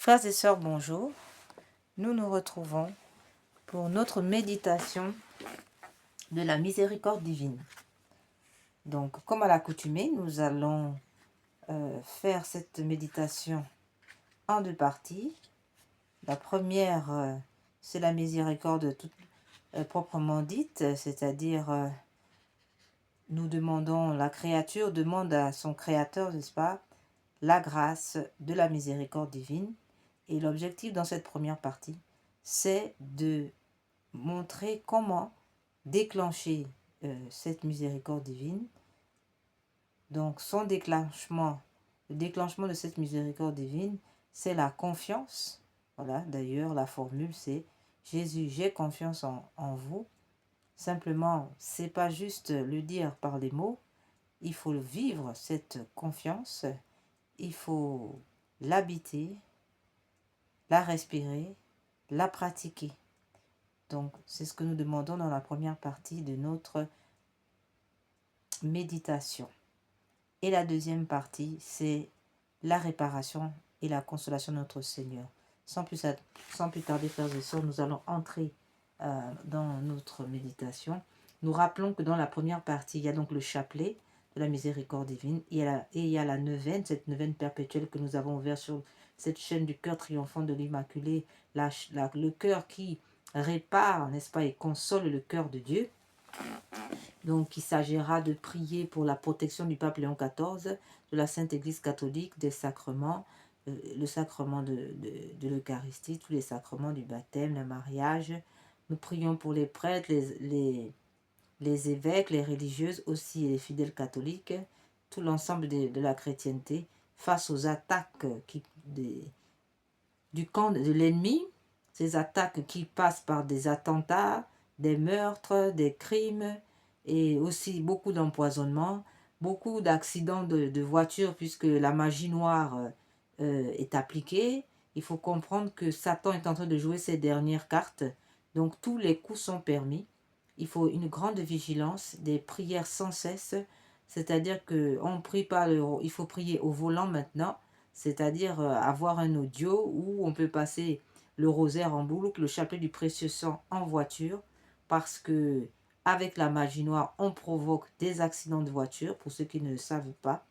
Frères et sœurs, bonjour. Nous nous retrouvons pour notre méditation de la miséricorde divine. Donc, comme à l'accoutumée, nous allons faire cette méditation en deux parties. La première, c'est la miséricorde toute proprement dite, c'est-à-dire nous demandons, la créature demande à son créateur, n'est-ce pas, la grâce de la miséricorde divine. Et l'objectif dans cette première partie, c'est de montrer comment déclencher cette miséricorde divine. Donc le déclenchement de cette miséricorde divine, c'est la confiance. Voilà, d'ailleurs la formule c'est Jésus, j'ai confiance en vous. Simplement, c'est pas juste le dire par les mots, il faut vivre cette confiance, il faut l'habiter, la respirer, la pratiquer. Donc, c'est ce que nous demandons dans la première partie de notre méditation. Et la deuxième partie, c'est la réparation et la consolation de notre Seigneur. Sans plus tarder, frères et sœurs, nous allons entrer dans notre méditation. Nous rappelons que dans la première partie, il y a donc le chapelet de la miséricorde divine et il y a la neuvaine, cette neuvaine perpétuelle que nous avons ouverte sur cette chaîne du cœur triomphant de l'Immaculée, le cœur qui répare, n'est-ce pas, et console le cœur de Dieu. Donc, il s'agira de prier pour la protection du pape Léon XIV, de la Sainte Église catholique, des sacrements, le sacrement de l'Eucharistie, tous les sacrements du baptême, le mariage. Nous prions pour les prêtres, les évêques, les religieuses, aussi et les fidèles catholiques, tout l'ensemble de la chrétienté face aux attaques du camp de l'ennemi, ces attaques qui passent par des attentats, des meurtres, des crimes et aussi beaucoup d'empoisonnements, beaucoup d'accidents de voitures puisque la magie noire est appliquée. Il faut comprendre que Satan est en train de jouer ses dernières cartes, donc tous les coups sont permis. Il faut une grande vigilance, des prières sans cesse, c'est-à-dire qu'on prie pas, il faut prier au volant maintenant, c'est-à-dire avoir un audio où on peut passer le rosaire en boucle, le chapelet du précieux sang en voiture, parce que avec la magie noire, on provoque des accidents de voiture, pour ceux qui ne le savent pas.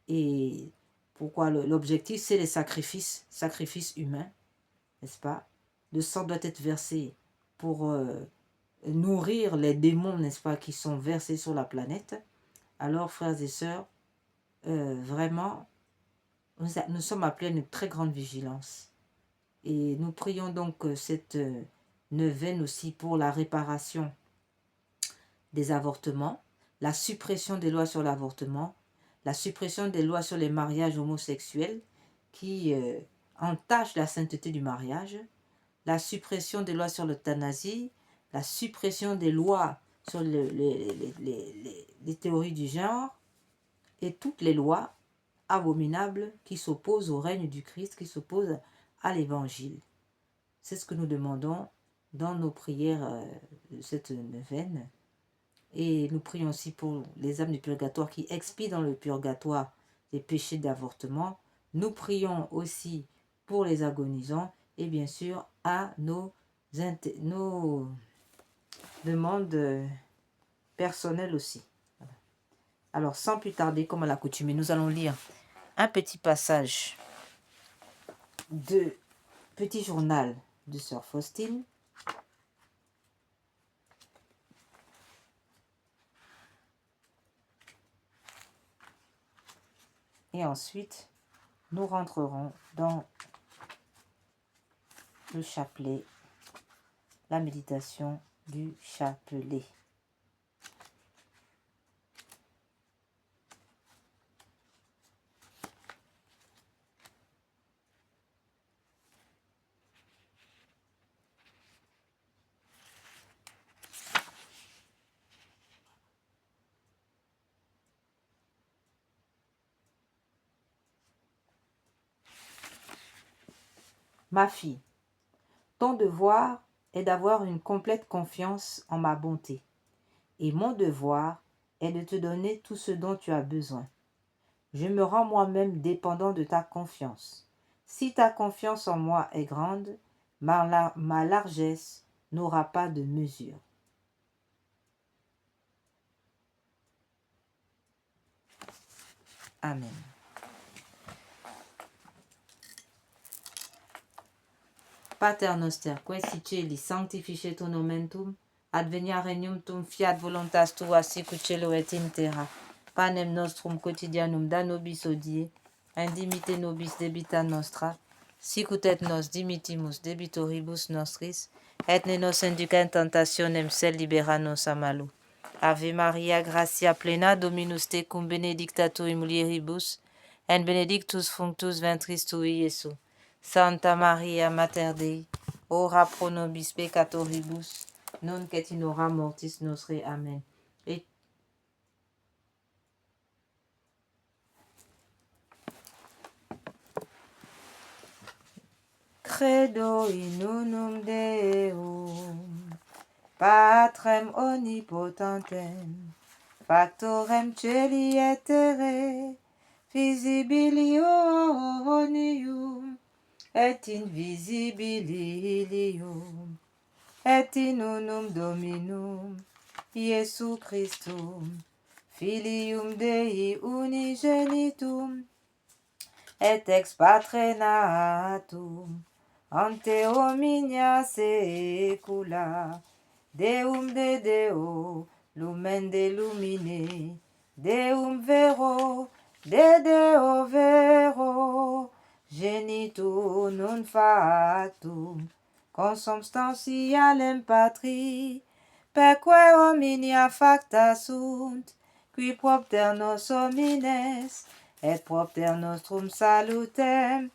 Et pourquoi l'objectif, c'est les sacrifices humains, n'est-ce pas? Le sang doit être versé pour nourrir les démons, n'est-ce pas, qui sont versés sur la planète. Alors, frères et sœurs, vraiment, nous sommes appelés à une très grande vigilance. Et nous prions donc cette neuvaine aussi pour la réparation des avortements, la suppression des lois sur l'avortement, la suppression des lois sur les mariages homosexuels qui entachent la sainteté du mariage, la suppression des lois sur l'euthanasie, la suppression des lois sur les théories du genre et toutes les lois abominables qui s'opposent au règne du Christ, qui s'opposent à l'évangile. C'est ce que nous demandons dans nos prières de cette neuvaine. Et nous prions aussi pour les âmes du purgatoire qui expient dans le purgatoire des péchés d'avortement. Nous prions aussi pour les agonisants et bien sûr à nos demandes personnelles aussi. Voilà. Alors sans plus tarder, comme à l'accoutumée, nous allons lire un petit passage de Petit journal de Sœur Faustine. Et ensuite, nous rentrerons dans le chapelet, la méditation du chapelet. Ma fille, ton devoir est d'avoir une complète confiance en ma bonté, et mon devoir est de te donner tout ce dont tu as besoin. Je me rends moi-même dépendant de ta confiance. Si ta confiance en moi est grande, ma largesse n'aura pas de mesure. Amen. Pater noster, quae si celi sanctificetur nomen tuum, advenia regnum tuum, fiat voluntas tua sicut cielo et in terra. Panem nostrum quotidianum da nobis hodie, indimite nobis debita nostra, sicut et nos dimitimus debitoribus nostris, et ne nos induca in tentationem, sed libera nos a malo. Ave Maria, gratia plena, Dominus tecum, benedicta tu in mulieribus, et benedictus fructus ventris tui, Iesus. Santa Maria, Mater Dei, ora pro nobis peccatoribus, nunc et in hora mortis nostre. Amen. Et credo in unum Deum, Patrem omnipotentem, Factorem celi et terrae, visibilium et invisibilium, et in unum Dominum, Iesu Christum, Filium Dei unigenitum, et ex Patre natum, ante hominia saecula, Deum de Deo, lumen de lumine, Deum vero, de Deo vero, genitur non factum, consubstantialem Patri, perque hominia facta sunt, qui propter nos homines, et propter nostrum salutem,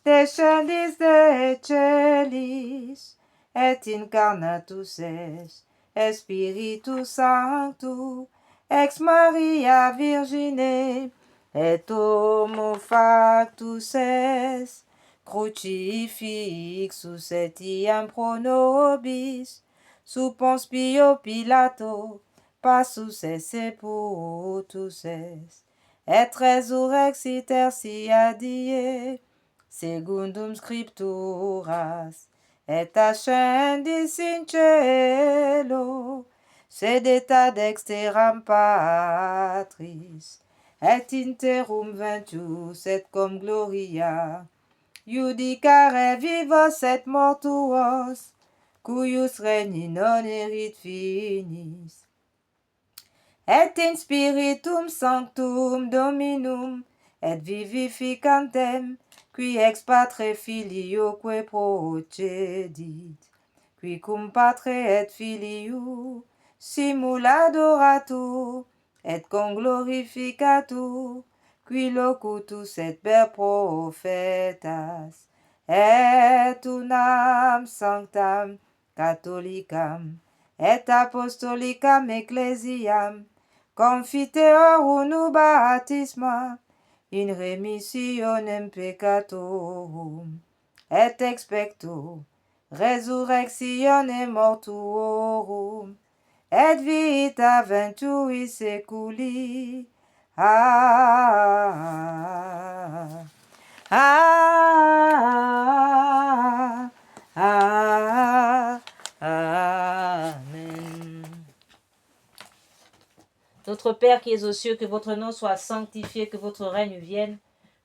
descendis de celis, et incarnatus est, Spiritus Sanctus, ex Maria Virgine, et homo factus est, crucifixus etiam pro nobis, sub Ponce Pio Pilato, passus et sepultus est, et resurrexit tertia die, secundum scripturas, et ascendis in cielo, sedet ad exteram Patris, et interum ventus et cum gloria, judicare vivos et mortuos, cuius regni non erit finis, et in spiritum sanctum Dominum, et vivificantem, qui ex Patre Filioque procedit, qui cum Patre et Filiu simul adoratur, et conglorificatur, qui locutus et per prophetas, et unam sanctam catholicam, et apostolicam ecclesiam, confiteorum baptisma, in remissionem peccatorum, et expecto resurrectione mortuorum, et vita venturi seculi. Amen. Notre Père qui es aux cieux, que votre nom soit sanctifié, que votre règne vienne,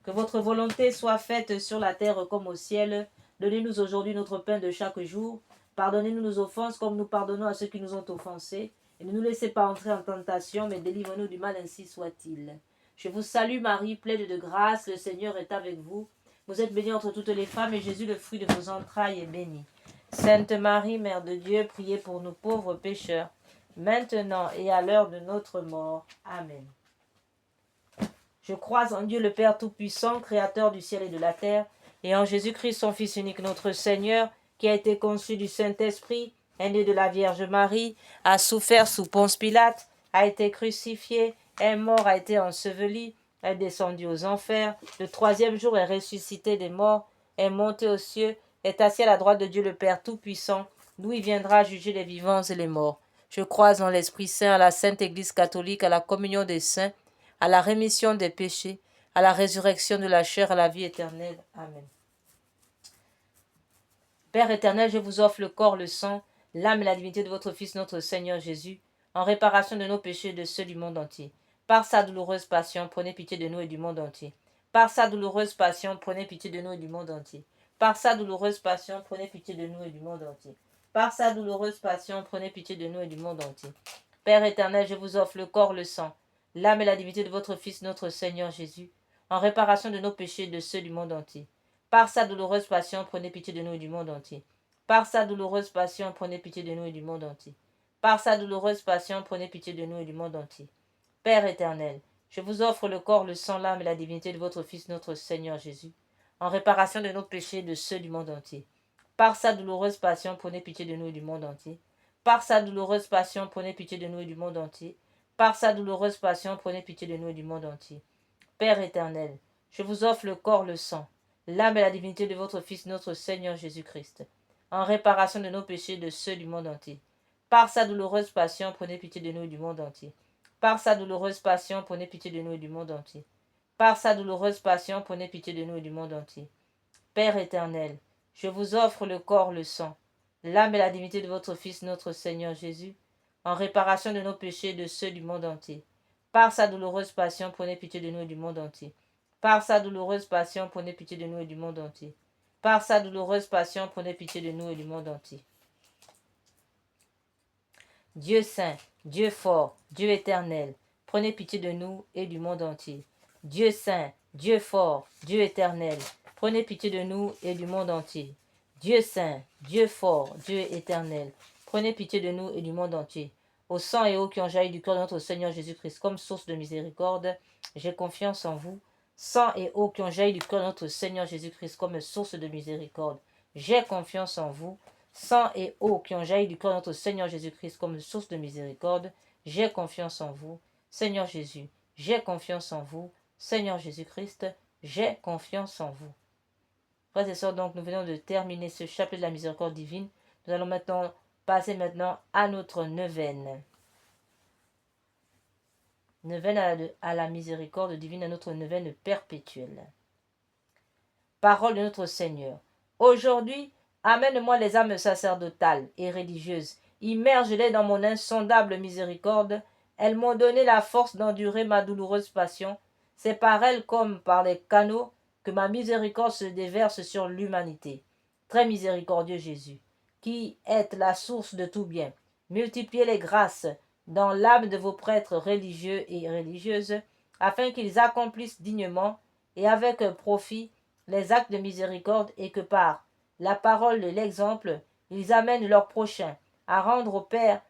que votre volonté soit faite sur la terre comme au ciel. Donnez-nous aujourd'hui notre pain de chaque jour. Pardonnez-nous nos offenses comme nous pardonnons à ceux qui nous ont offensés. Et ne nous laissez pas entrer en tentation, mais délivre-nous du mal, ainsi soit-il. Je vous salue Marie, pleine de grâce, le Seigneur est avec vous. Vous êtes bénie entre toutes les femmes, et Jésus, le fruit de vos entrailles, est béni. Sainte Marie, Mère de Dieu, priez pour nous pauvres pécheurs, maintenant et à l'heure de notre mort. Amen. Je crois en Dieu le Père Tout-Puissant, Créateur du ciel et de la terre, et en Jésus-Christ, son Fils unique, notre Seigneur, qui a été conçu du Saint-Esprit, est né de la Vierge Marie, a souffert sous Ponce Pilate, a été crucifié, est mort, a été enseveli, est descendu aux enfers, le troisième jour est ressuscité des morts, est monté aux cieux, est assis à la droite de Dieu le Père Tout-Puissant, d'où il viendra juger les vivants et les morts. Je crois en l'Esprit Saint, à la Sainte Église catholique, à la communion des saints, à la rémission des péchés, à la résurrection de la chair, à la vie éternelle. Amen. Père éternel, je vous offre le corps, le sang, l'âme et la divinité de votre Fils, notre Seigneur Jésus, en réparation de nos péchés et de ceux du monde entier. Par sa douloureuse passion, prenez pitié de nous et du monde entier. Par sa douloureuse passion, prenez pitié de nous et du monde entier. Par sa douloureuse passion, prenez pitié de nous et du monde entier. Par sa douloureuse passion, prenez pitié de nous et du monde entier. Père éternel, je vous offre le corps, le sang, l'âme et la divinité de votre Fils, notre Seigneur Jésus, en réparation de nos péchés et de ceux du monde entier. Par sa douloureuse passion, prenez pitié de nous et du monde entier. Par sa douloureuse passion, prenez pitié de nous et du monde entier. Par sa douloureuse passion, prenez pitié de nous et du monde entier. Père éternel, je vous offre le corps, le sang, l'âme et la divinité de votre Fils, notre Seigneur Jésus, en réparation de nos péchés et de ceux du monde entier. Par sa douloureuse passion, prenez pitié de nous et du monde entier. Par sa douloureuse passion, prenez pitié de nous et du monde entier. Par sa douloureuse passion, prenez pitié de nous et du monde entier. Père éternel, je vous offre le corps, le sang, l'âme et la divinité de votre Fils, notre Seigneur Jésus-Christ, en réparation de nos péchés et de ceux du monde entier. Par sa douloureuse passion, prenez pitié de nous et du monde entier. Par sa douloureuse passion, prenez pitié de nous et du monde entier. Par sa douloureuse passion, prenez pitié de nous et du monde entier. Père éternel, je vous offre le corps, le sang, l'âme et la divinité de votre Fils, notre Seigneur Jésus, en réparation de nos péchés et de ceux du monde entier. Par sa douloureuse passion, prenez pitié de nous et du monde entier. Par sa douloureuse passion, prenez pitié de nous et du monde entier. Par sa douloureuse passion, prenez pitié de nous et du monde entier. Dieu saint, Dieu fort, Dieu éternel, prenez pitié de nous et du monde entier. Dieu saint, Dieu fort, Dieu éternel, prenez pitié de nous et du monde entier. Dieu saint, Dieu fort, Dieu éternel, prenez pitié de nous et du monde entier. Au sang et eau qui ont jailli du cœur de notre Seigneur Jésus-Christ comme source de miséricorde, j'ai confiance en vous. Sang et eau qui ont jailli du cœur de notre Seigneur Jésus-Christ comme source de miséricorde, j'ai confiance en vous. Sang et eau qui ont jailli du cœur de notre Seigneur Jésus-Christ comme source de miséricorde, j'ai confiance en vous. Seigneur Jésus, j'ai confiance en vous. Seigneur Jésus-Christ, j'ai confiance en vous. Frères et sœurs, donc nous venons de terminer ce chapelet de la miséricorde divine. Nous allons maintenant passer à notre neuvaine. Neuvaine à la miséricorde divine, à notre neuvaine perpétuelle. Parole de notre Seigneur. Aujourd'hui, amène-moi les âmes sacerdotales et religieuses. Immerge-les dans mon insondable miséricorde. Elles m'ont donné la force d'endurer ma douloureuse passion. C'est par elles comme par les canaux que ma miséricorde se déverse sur l'humanité. Très miséricordieux Jésus, qui êtes la source de tout bien, multipliez les grâces dans l'âme de vos prêtres religieux et religieuses, afin qu'ils accomplissent dignement et avec profit les actes de miséricorde et que par la parole de l'exemple, ils amènent leurs prochains à rendre au Père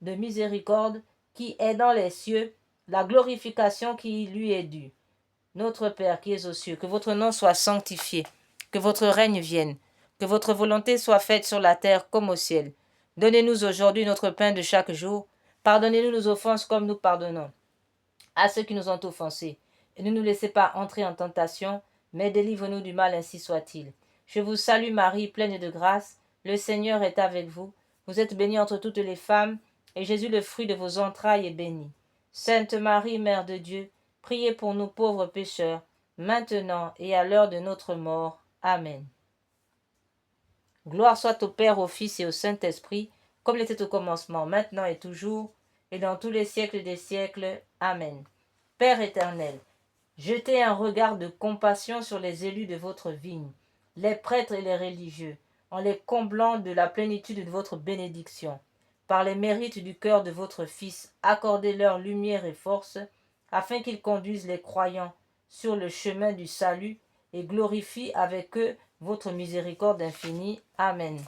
de miséricorde qui est dans les cieux la glorification qui lui est due. Notre Père qui es aux cieux, que votre nom soit sanctifié, que votre règne vienne, que votre volonté soit faite sur la terre comme au ciel. Donnez-nous aujourd'hui notre pain de chaque jour. Pardonnez-nous nos offenses comme nous pardonnons à ceux qui nous ont offensés. Et ne nous laissez pas entrer en tentation, mais délivre-nous du mal, ainsi soit-il. Je vous salue Marie, pleine de grâce, le Seigneur est avec vous. Vous êtes bénie entre toutes les femmes, et Jésus, le fruit de vos entrailles, est béni. Sainte Marie, Mère de Dieu, priez pour nous pauvres pécheurs, maintenant et à l'heure de notre mort. Amen. Gloire soit au Père, au Fils et au Saint-Esprit, comme il était au commencement, maintenant et toujours, et dans tous les siècles des siècles. Amen. Père éternel, jetez un regard de compassion sur les élus de votre vigne, les prêtres et les religieux, en les comblant de la plénitude de votre bénédiction. Par les mérites du cœur de votre Fils, accordez-leur lumière et force, afin qu'ils conduisent les croyants sur le chemin du salut et glorifient avec eux votre miséricorde infinie. Amen.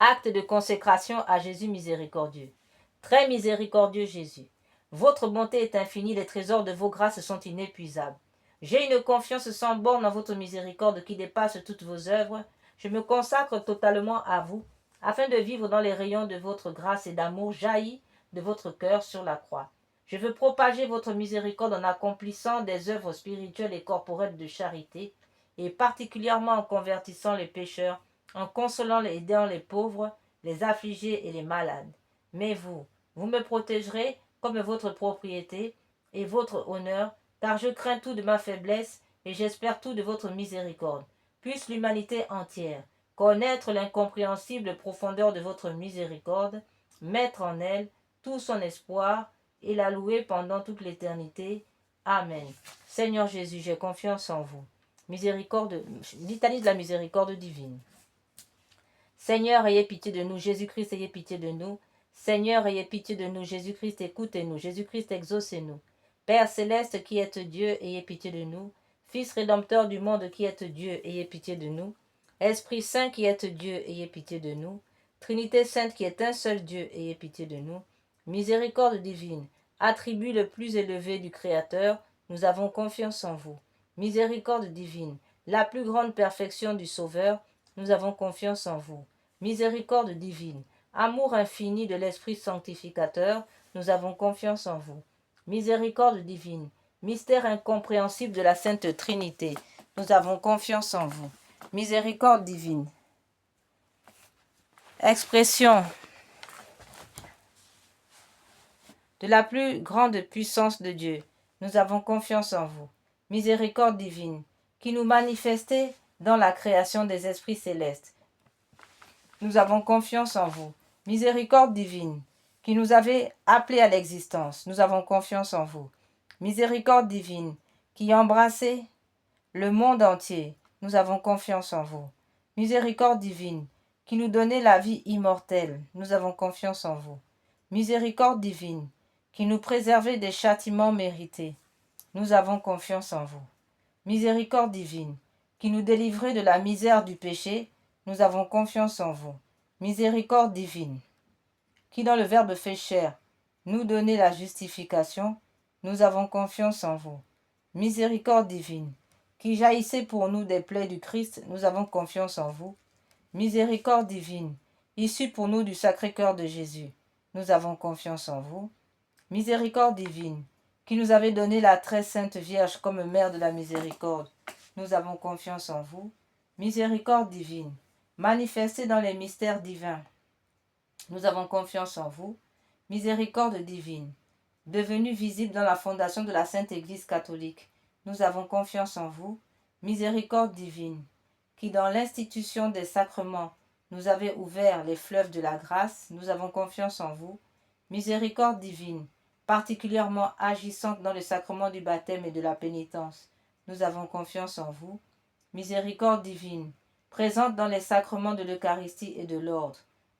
Acte de consécration à Jésus miséricordieux. Très miséricordieux Jésus, votre bonté est infinie, les trésors de vos grâces sont inépuisables. J'ai une confiance sans borne en votre miséricorde qui dépasse toutes vos œuvres. Je me consacre totalement à vous, afin de vivre dans les rayons de votre grâce et d'amour jaillis de votre cœur sur la croix. Je veux propager votre miséricorde en accomplissant des œuvres spirituelles et corporelles de charité, et particulièrement en convertissant les pécheurs, en consolant et aidant les pauvres, les affligés et les malades. Mais vous, vous me protégerez comme votre propriété et votre honneur, car je crains tout de ma faiblesse et j'espère tout de votre miséricorde. Puisse l'humanité entière connaître l'incompréhensible profondeur de votre miséricorde, mettre en elle tout son espoir et la louer pendant toute l'éternité. Amen. Seigneur Jésus, j'ai confiance en vous. Miséricorde, litanie de la miséricorde divine. Seigneur, ayez pitié de nous. Jésus-Christ, ayez pitié de nous. Seigneur, ayez pitié de nous. Jésus-Christ, écoutez-nous. Jésus-Christ, exaucez-nous. Père céleste qui êtes Dieu, ayez pitié de nous. Fils rédempteur du monde qui êtes Dieu, ayez pitié de nous. Esprit Saint qui êtes Dieu, ayez pitié de nous. Trinité Sainte qui est un seul Dieu, ayez pitié de nous. Miséricorde divine, attribut le plus élevé du Créateur, nous avons confiance en vous. Miséricorde divine, la plus grande perfection du Sauveur, nous avons confiance en vous. Miséricorde divine, amour infini de l'Esprit sanctificateur, nous avons confiance en vous. Miséricorde divine, mystère incompréhensible de la Sainte Trinité, nous avons confiance en vous. Miséricorde divine, expression de la plus grande puissance de Dieu, nous avons confiance en vous. Miséricorde divine, qui nous manifestez dans la création des esprits célestes, nous avons confiance en vous. Miséricorde divine, qui nous avez appelés à l'existence, nous avons confiance en vous. Miséricorde divine, qui embrassez le monde entier, nous avons confiance en vous. Miséricorde divine, qui nous donnez la vie immortelle, nous avons confiance en vous. Miséricorde divine, qui nous préservez des châtiments mérités, nous avons confiance en vous. Miséricorde divine, qui nous délivrez de la misère du péché, nous avons confiance en vous. Miséricorde divine, qui dans le Verbe fait chair, nous donnez la justification, nous avons confiance en vous. Miséricorde divine, qui jaillissez pour nous des plaies du Christ, nous avons confiance en vous. Miséricorde divine, issue pour nous du Sacré-Cœur de Jésus, nous avons confiance en vous. Miséricorde divine, qui nous avez donné la très sainte Vierge comme mère de la miséricorde, nous avons confiance en vous. Miséricorde divine, manifestée dans les mystères divins, nous avons confiance en vous. Miséricorde divine, devenue visible dans la fondation de la Sainte Église catholique, nous avons confiance en vous. Miséricorde divine, qui dans l'institution des sacrements nous avez ouvert les fleuves de la grâce, nous avons confiance en vous. Miséricorde divine, particulièrement agissante dans le sacrement du baptême et de la pénitence, nous avons confiance en vous. Miséricorde divine, présente dans les sacrements de l'Eucharistie et de l'ordre,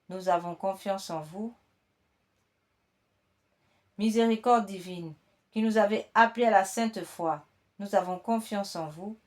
nous avons confiance en vous. Miséricorde divine, qui nous avez appelés à la sainte foi, nous avons confiance en vous.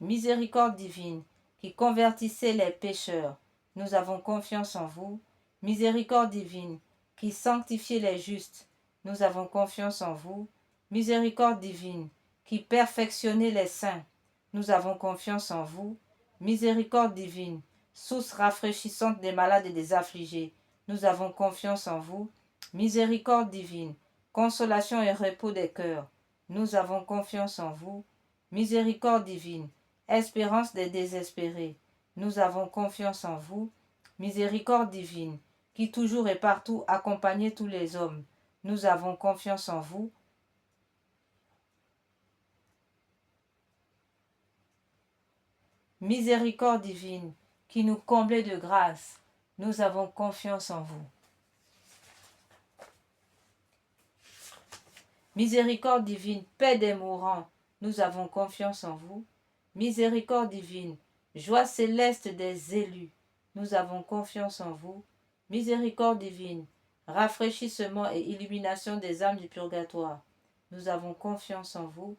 Miséricorde divine, qui convertissez les pécheurs, nous avons confiance en vous. Miséricorde divine, qui sanctifiez les justes, nous avons confiance en vous. Miséricorde divine, qui perfectionnez les saints, nous avons confiance en vous. Miséricorde divine, source rafraîchissante des malades et des affligés, nous avons confiance en vous. Miséricorde divine, consolation et repos des cœurs, nous avons confiance en vous. Miséricorde divine, espérance des désespérés, nous avons confiance en vous. Miséricorde divine, qui toujours et partout accompagnez tous les hommes, nous avons confiance en vous. Miséricorde divine, qui nous comblez de grâce, nous avons confiance en vous. Miséricorde divine, paix des mourants, nous avons confiance en vous. Miséricorde divine, joie céleste des élus, nous avons confiance en vous. Miséricorde divine, rafraîchissement et illumination des âmes du purgatoire, nous avons confiance en vous.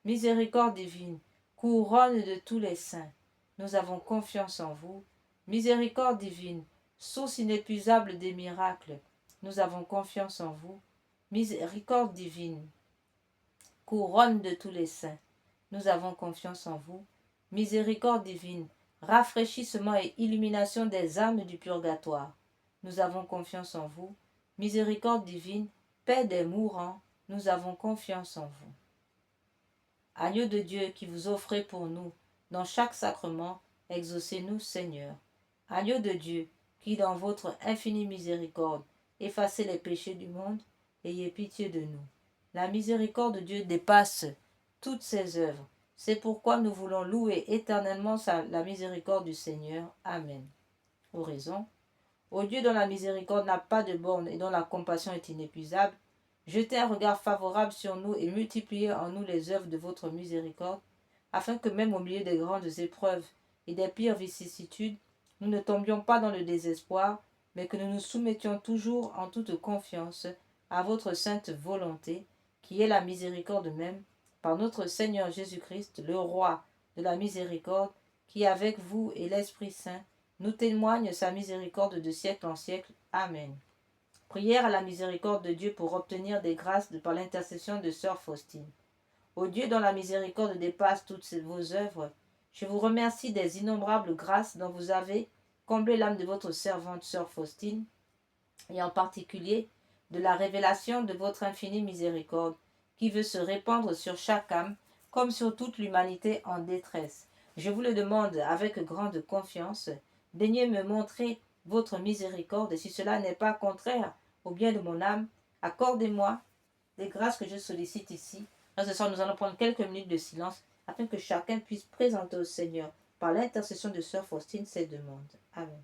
Miséricorde divine, couronne de tous les saints, nous avons confiance en vous. Miséricorde divine, source inépuisable des miracles, nous avons confiance en vous. Miséricorde divine, couronne de tous les saints, nous avons confiance en vous. Miséricorde divine, rafraîchissement et illumination des âmes du purgatoire, nous avons confiance en vous. Miséricorde divine, paix des mourants, nous avons confiance en vous. Agneau de Dieu qui vous offrez pour nous dans chaque sacrement, exaucez-nous, Seigneur. Agneau de Dieu, qui dans votre infinie miséricorde effacez les péchés du monde, ayez pitié de nous. La miséricorde de Dieu dépasse toutes ses œuvres. C'est pourquoi nous voulons louer éternellement la miséricorde du Seigneur. Amen. Oraison. Ô Dieu dont la miséricorde n'a pas de borne et dont la compassion est inépuisable, jetez un regard favorable sur nous et multipliez en nous les œuvres de votre miséricorde, afin que même au milieu des grandes épreuves et des pires vicissitudes, nous ne tombions pas dans le désespoir, mais que nous nous soumettions toujours en toute confiance à votre sainte volonté, qui est la miséricorde même, par notre Seigneur Jésus-Christ, le Roi de la miséricorde, qui avec vous et l'Esprit Saint nous témoigne sa miséricorde de siècle en siècle. Amen. Prière à la miséricorde de Dieu pour obtenir des grâces par l'intercession de sœur Faustine. Ô Dieu dont la miséricorde dépasse toutes vos œuvres, je vous remercie des innombrables grâces dont vous avez comblé l'âme de votre servante sœur Faustine, et en particulier de la révélation de votre infinie miséricorde, qui veut se répandre sur chaque âme, comme sur toute l'humanité en détresse. Je vous le demande avec grande confiance, daignez me montrer votre miséricorde, et si cela n'est pas contraire au bien de mon âme, accordez-moi les grâces que je sollicite ici. Ce soir, nous allons prendre quelques minutes de silence afin que chacun puisse présenter au Seigneur, par l'intercession de sœur Faustine, ses demandes. Amen.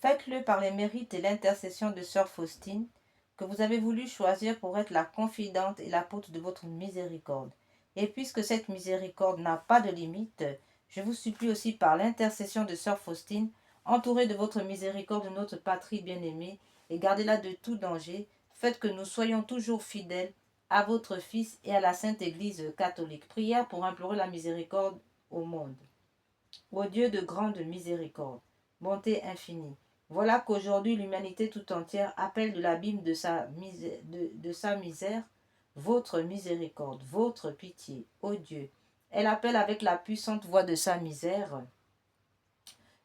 Faites-le par les mérites et l'intercession de sœur Faustine, que vous avez voulu choisir pour être la confidente et l'apôtre de votre miséricorde. Et puisque cette miséricorde n'a pas de limite, je vous supplie aussi par l'intercession de sœur Faustine, entourée de votre miséricorde, notre patrie bien-aimée, et gardez-la de tout danger, faites que nous soyons toujours fidèles à votre Fils et à la Sainte Église catholique. Prière pour implorer la miséricorde au monde. Ô Dieu de grande miséricorde, bonté infinie, voilà qu'aujourd'hui l'humanité tout entière appelle de l'abîme de sa misère votre miséricorde, votre pitié, ô Dieu. Elle appelle avec la puissante voix de sa misère.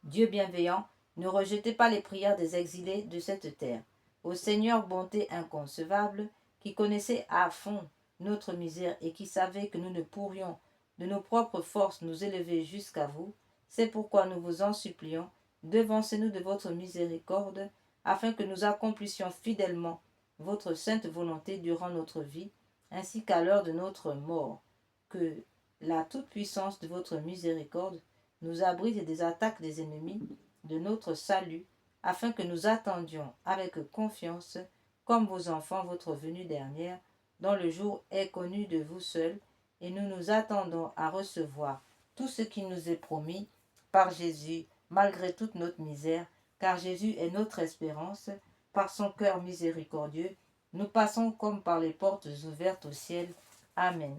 Dieu bienveillant, ne rejetez pas les prières des exilés de cette terre. Ô Seigneur, bonté inconcevable, qui connaissez à fond notre misère et qui savez que nous ne pourrions de nos propres forces nous élever jusqu'à vous, c'est pourquoi nous vous en supplions, devancez-nous de votre miséricorde, afin que nous accomplissions fidèlement votre sainte volonté durant notre vie, ainsi qu'à l'heure de notre mort. Que la toute-puissance de votre miséricorde nous abrite des attaques des ennemis de notre salut, afin que nous attendions avec confiance, comme vos enfants, votre venue dernière, dont le jour est connu de vous seuls, et nous nous attendons à recevoir tout ce qui nous est promis par Jésus, malgré toute notre misère, car Jésus est notre espérance. Par son cœur miséricordieux, nous passons comme par les portes ouvertes au ciel. Amen.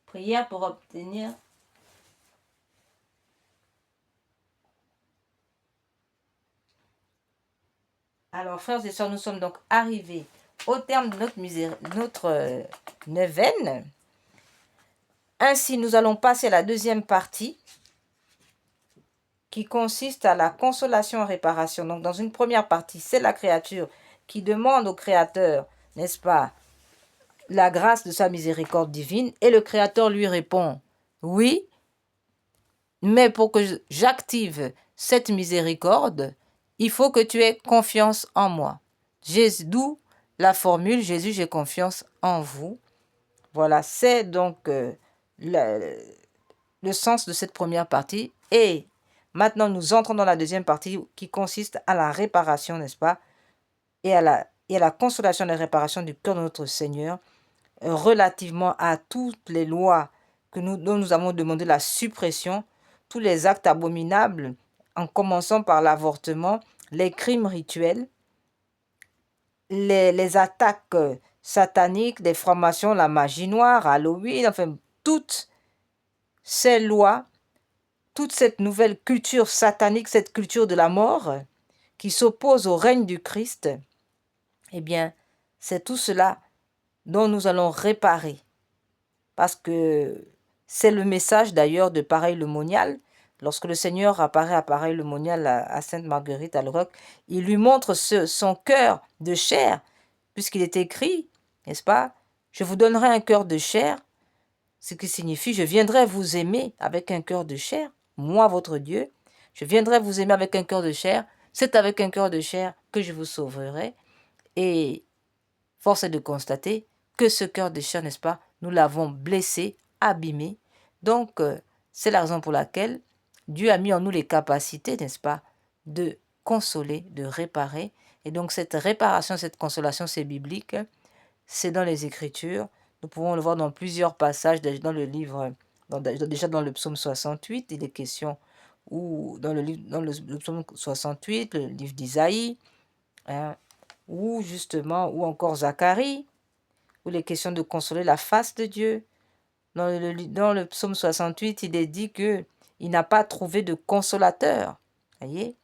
Prière pour obtenir Alors, frères et sœurs, nous sommes donc arrivés au terme de notre neuvaine. Ainsi, nous allons passer à la deuxième partie qui consiste à la consolation et réparation. Donc, dans une première partie, c'est la créature qui demande au Créateur, n'est-ce pas, la grâce de sa miséricorde divine, et le Créateur lui répond, oui, mais pour que j'active cette miséricorde, il faut que tu aies confiance en moi. D'où la formule, Jésus, j'ai confiance en vous. Voilà, c'est donc le sens de cette première partie. Et maintenant, nous entrons dans la deuxième partie qui consiste à la réparation, n'est-ce pas, et à la consolation et la réparation du cœur de notre Seigneur relativement à toutes les lois dont nous avons demandé la suppression, tous les actes abominables, en commençant par l'avortement, les crimes rituels, les attaques sataniques, les formations, la magie noire, Halloween, enfin, toutes ces lois, toute cette nouvelle culture satanique, cette culture de la mort qui s'oppose au règne du Christ, eh bien, c'est tout cela dont nous allons réparer. Parce que c'est le message d'ailleurs de Pareil le Monial. Lorsque le Seigneur apparaît à Pareil le Monial à Sainte Marguerite à l'Europe, il lui montre son cœur de chair, puisqu'il est écrit, n'est-ce pas, je vous donnerai un cœur de chair, ce qui signifie je viendrai vous aimer avec un cœur de chair, moi votre Dieu, je viendrai vous aimer avec un cœur de chair, c'est avec un cœur de chair que je vous sauverai. Et force est de constater que ce cœur de chair, n'est-ce pas, nous l'avons blessé, abîmé. Donc, c'est la raison pour laquelle Dieu a mis en nous les capacités, n'est-ce pas, de consoler, de réparer. Et donc, cette réparation, cette consolation, c'est biblique, c'est dans les Écritures. Nous pouvons le voir dans plusieurs passages, dans le livre, déjà dans le psaume 68, il est question, ou dans le psaume 68, le livre d'Isaïe, hein, ou justement, ou encore Zacharie, où il est question de consoler la face de Dieu. Dans le psaume 68, il est dit qu'il n'a pas trouvé de consolateur. Voyez?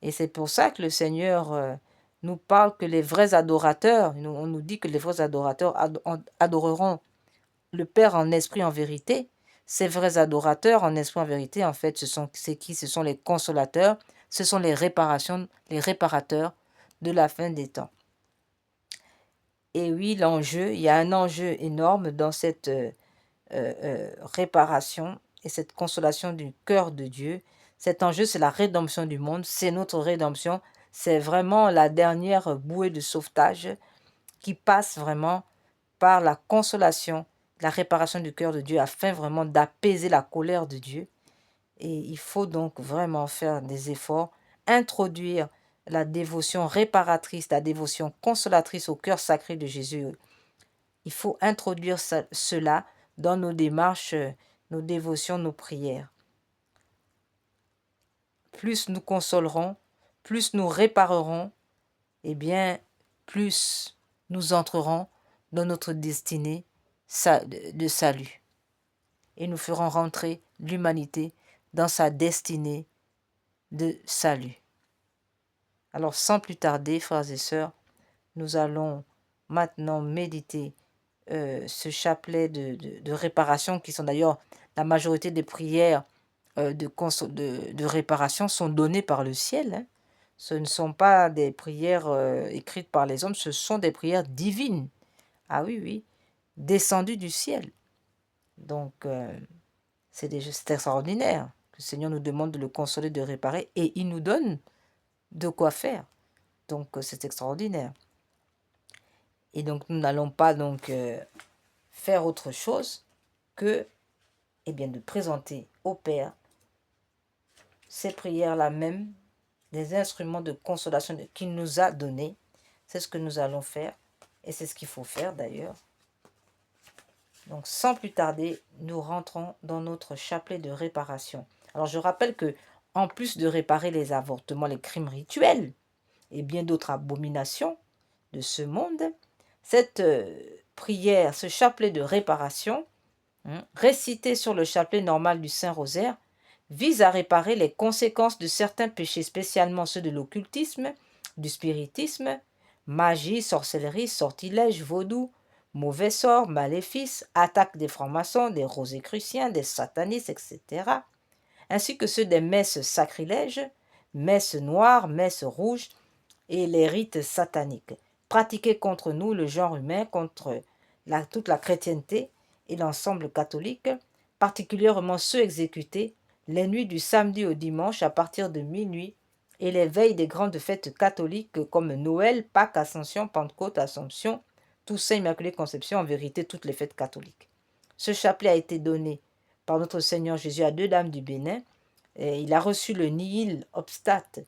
Et c'est pour ça que le Seigneur nous parle que les vrais adorateurs, on nous dit que les vrais adorateurs adoreront le Père en esprit, en vérité. Ces vrais adorateurs en esprit, en vérité, en fait, c'est qui? Ce sont les consolateurs, ce sont les réparateurs de la fin des temps. Et oui, il y a un enjeu énorme dans cette réparation et cette consolation du cœur de Dieu. Cet enjeu, c'est la rédemption du monde, c'est notre rédemption, c'est vraiment la dernière bouée de sauvetage qui passe vraiment par la consolation, la réparation du cœur de Dieu afin vraiment d'apaiser la colère de Dieu. Et il faut donc vraiment faire des efforts, introduire la dévotion réparatrice, la dévotion consolatrice au cœur sacré de Jésus. Il faut introduire cela dans nos démarches, nos dévotions, nos prières. Plus nous consolerons, plus nous réparerons, eh bien, plus nous entrerons dans notre destinée de salut. Et nous ferons rentrer l'humanité dans sa destinée de salut. Alors, sans plus tarder, frères et sœurs, nous allons maintenant méditer ce chapelet de réparation, qui sont d'ailleurs la majorité des prières de réparation sont données par le ciel. Hein. Ce ne sont pas des prières écrites par les hommes, ce sont des prières divines. Ah oui, oui, descendues du ciel. Donc, c'est extraordinaire. Le Seigneur nous demande de le consoler, de réparer, et il nous donne de quoi faire. Donc, c'est extraordinaire. Et donc, nous n'allons pas donc faire autre chose que de présenter au Père ces prières-là même, des instruments de consolation qu'il nous a donnés. C'est ce que nous allons faire, et c'est ce qu'il faut faire d'ailleurs. Donc, sans plus tarder, nous rentrons dans notre chapelet de réparation. Alors, je rappelle que, en plus de réparer les avortements, les crimes rituels et bien d'autres abominations de ce monde, cette prière, ce chapelet de réparation, récité sur le chapelet normal du Saint-Rosaire, vise à réparer les conséquences de certains péchés, spécialement ceux de l'occultisme, du spiritisme, magie, sorcellerie, sortilège, vaudou, mauvais sort, maléfices, attaques des francs-maçons, des rosicruciens, des satanistes, etc., ainsi que ceux des messes sacrilèges, messes noires, messes rouges et les rites sataniques, pratiqués contre nous, le genre humain, contre toute la chrétienté et l'ensemble catholique, particulièrement ceux exécutés les nuits du samedi au dimanche à partir de minuit et les veilles des grandes fêtes catholiques comme Noël, Pâques, Ascension, Pentecôte, Assomption, Toussaint, Immaculée Conception, en vérité toutes les fêtes catholiques. Ce chapelet a été donné par notre Seigneur Jésus à deux dames du Bénin. Et il a reçu le nihil obstate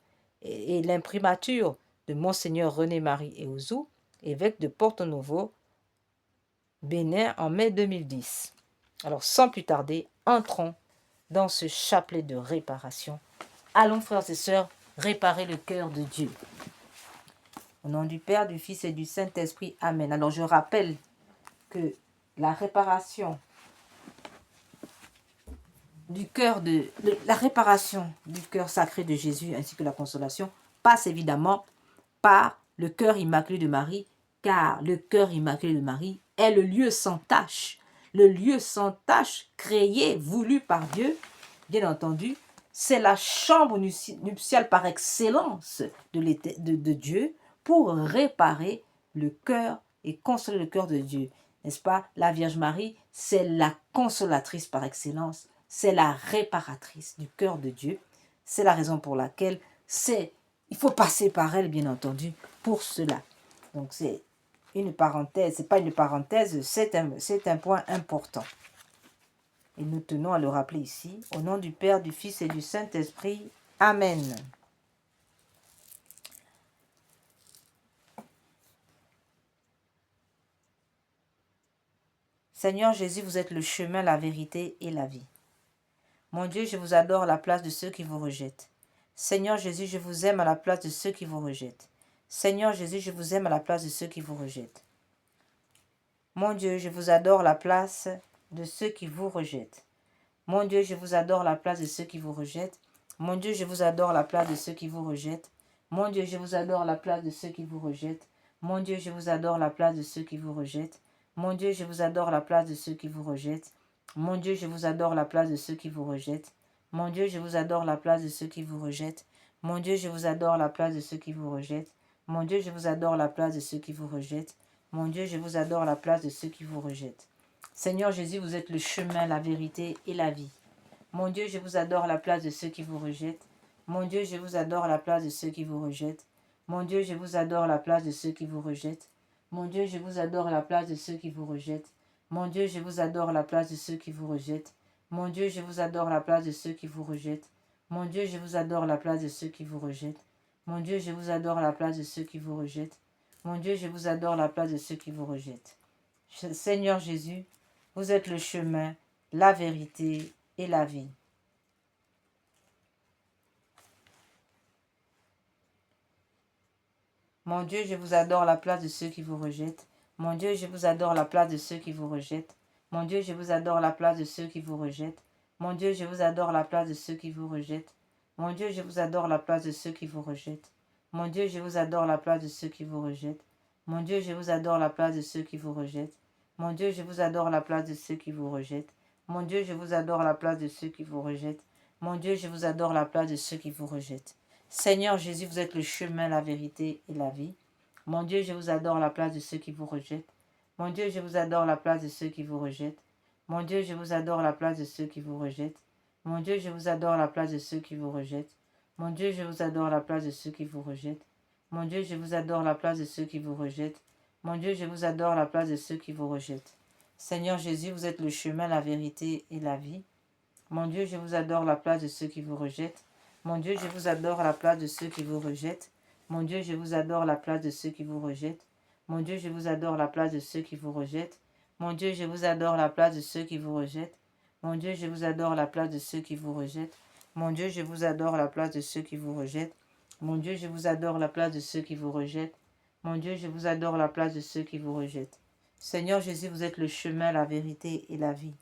et l'imprimature de Monseigneur René-Marie Eouzou, évêque de Porto Novo, Bénin, en mai 2010. Alors, sans plus tarder, entrons dans ce chapelet de réparation. Allons, frères et sœurs, réparer le cœur de Dieu. Au nom du Père, du Fils et du Saint-Esprit. Amen. Alors, je rappelle que la réparation du cœur la réparation du cœur sacré de Jésus ainsi que la consolation passe évidemment par le cœur immaculé de Marie, car le cœur immaculé de Marie est le lieu sans tache. Le lieu sans tache créé, voulu par Dieu, bien entendu, c'est la chambre nuptiale par excellence de Dieu pour réparer le cœur et consoler le cœur de Dieu. N'est-ce pas? La Vierge Marie, c'est la consolatrice par excellence, c'est la réparatrice du cœur de Dieu. C'est la raison pour laquelle il faut passer par elle, bien entendu, pour cela. Donc c'est une parenthèse, c'est pas une parenthèse, c'est un point important. Et nous tenons à le rappeler ici, au nom du Père, du Fils et du Saint-Esprit. Amen. Seigneur Jésus, vous êtes le chemin, la vérité et la vie. Mon Dieu, je vous adore à la place de ceux qui vous rejettent. Seigneur Jésus, je vous aime à la place de ceux qui vous rejettent. Seigneur Jésus, je vous aime à la place de ceux qui vous rejettent. Mon Dieu, je vous adore à la place de ceux qui vous rejettent. Mon Dieu, je vous adore à la place de ceux qui vous rejettent. Mon Dieu, je vous adore à la place de ceux qui vous rejettent. Mon Dieu, je vous adore à la place de ceux qui vous rejettent. Mon Dieu, je vous adore à la place de ceux qui vous rejettent. Mon Dieu, je vous adore à la place de ceux qui vous rejettent. Mon Dieu, je vous adore à la place de ceux qui vous rejettent. Mon Dieu, je vous adore à la place de ceux qui vous rejettent. Mon Dieu, je vous adore à la place de ceux qui vous rejettent. Mon Dieu, je vous adore à la place de ceux qui vous rejettent. Mon Dieu, je vous adore à la place de ceux qui vous rejettent. Seigneur Jésus, vous êtes le chemin, la vérité et la vie. Mon Dieu, je vous adore à la place de ceux qui vous rejettent. Mon Dieu, je vous adore à la place de ceux qui vous rejettent. Mon Dieu, je vous adore à la place de ceux qui vous rejettent. Mon Dieu, je vous adore à la place de ceux qui vous rejettent. Mon Dieu, je vous adore à la place de ceux qui vous rejettent. Mon Dieu, je vous adore à la place de ceux qui vous rejettent. Mon Dieu, je vous adore à la place de ceux qui vous rejettent. Mon Dieu, je vous adore à la place de ceux qui vous rejettent. Mon Dieu, je vous adore à la place de ceux qui vous rejettent. Seigneur Jésus, vous êtes le chemin, la vérité et la vie. Mon Dieu, je vous adore à la place de ceux qui vous rejettent. Mon Dieu, je vous adore à la place de ceux qui vous rejettent. Mon Dieu, je vous adore à la place de ceux qui vous rejettent. Mon Dieu, je vous adore à la place de ceux qui vous rejettent. Mon Dieu, je vous adore à la place de ceux qui vous rejettent. Mon Dieu, je vous adore à la place de ceux qui vous rejettent. Mon Dieu, je vous adore à la place de ceux qui vous rejettent. Mon Dieu, je vous adore à la place de ceux qui vous rejettent. Mon Dieu, je vous adore à la place de ceux qui vous rejettent. Mon Dieu, je vous adore à la place de ceux qui vous rejettent. Seigneur Jésus, vous êtes le chemin, la vérité et la vie. Mon Dieu, je vous adore à la place de ceux qui vous rejettent. Mon Dieu, je vous adore à la place de ceux qui vous rejettent. Mon Dieu, je vous adore à la place de ceux qui vous rejettent. Mon Dieu, je vous adore à la place de ceux qui vous rejettent. Mon Dieu, je vous adore à la place de ceux qui vous rejettent. Mon Dieu, je vous adore à la place de ceux qui vous rejettent. Mon Dieu, je vous adore à la place de ceux qui vous rejettent. Seigneur Jésus, vous êtes le chemin, la vérité et la vie. Mon Dieu, je vous adore à la place de ceux qui vous rejettent. Mon Dieu, je vous adore à la place de ceux qui vous rejettent. Mon Dieu, je vous adore à la place de ceux qui vous rejettent. Mon Dieu, je vous adore à la place de ceux qui vous rejettent. Mon Dieu, je vous adore à la place de ceux qui vous rejettent. Mon Dieu, je vous adore à la place de ceux qui vous rejettent. Mon Dieu, je vous adore à la place de ceux qui vous rejettent. Mon Dieu, je vous adore à la place de ceux qui vous rejettent. Mon Dieu, je vous adore à la place de ceux qui vous rejettent. Seigneur Jésus, vous êtes le chemin, la vérité et la vie.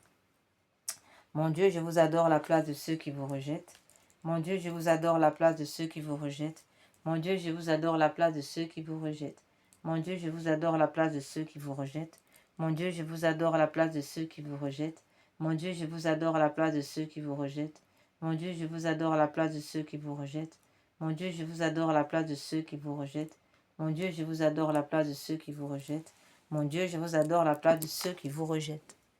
Mon Dieu, je vous adore à la place de ceux qui vous rejettent. Mon Dieu, je vous adore à la place de ceux qui vous rejettent. Mon Dieu, je vous adore à la place de ceux qui vous rejettent. Mon Dieu, je vous adore à la place de ceux qui vous rejettent. Mon Dieu, je vous adore à la place de ceux qui vous rejettent. Mon Dieu, je vous adore à la place de ceux qui vous rejettent. Mon Dieu, je vous adore à la place de ceux qui vous rejettent. Mon Dieu, je vous adore à la place de ceux qui vous rejettent. Mon Dieu, je vous adore à la place de ceux qui vous rejettent. Mon Dieu, je vous adore à la place de ceux qui vous rejettent.